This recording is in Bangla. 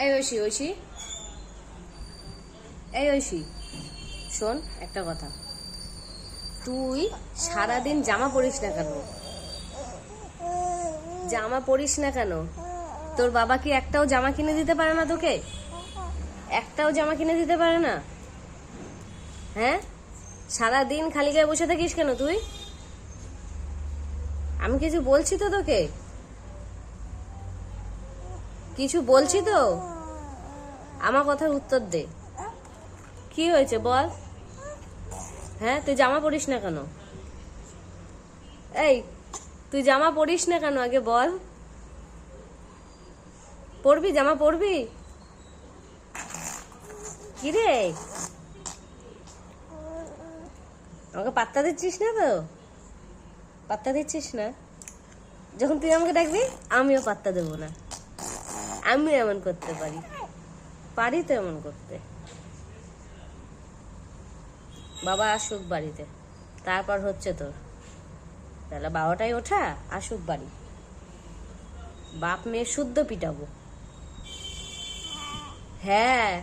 এই ঐশী, ঐশী, এই ঐশী, শোন একটা কথা। তুই সারাদিন জামা পরিস না কেন? জামা পরিস না কেন? তোর বাবা কি একটাও জামা কিনে দিতে পারে না তোকে? একটাও জামা কিনে দিতে পারে না? হ্যাঁ, সারাদিন খালি গায়ে বসে থাকিস কেন তুই? আমি কিছু বলছি তো তোকে? কিছু বলছি তো? আমার কথার উত্তর দে। কি হয়েছে বল? হ্যাঁ, তুই জামা পরিস না কেন? এই, তুই জামা পরিস না কেন আগে বল? পরবি, জামা পরবি? কি রে, আমাকে পাত্তা দিচ্ছিস না তো? পাত্তা দিচ্ছিস না? যখন তুই আমাকে ডাকবি আমিও পাত্তা দেবো না। আমি এমন করতে পারি, পারি তো এমন করতে। বাবা আসুক বাড়িতে, তারপর হচ্ছে তোর তাহলে 12টায় ওঠা। আসুক বাড়ি, বাপ মেয়ে শুদ্ধ পিটাবো। হ্যাঁ।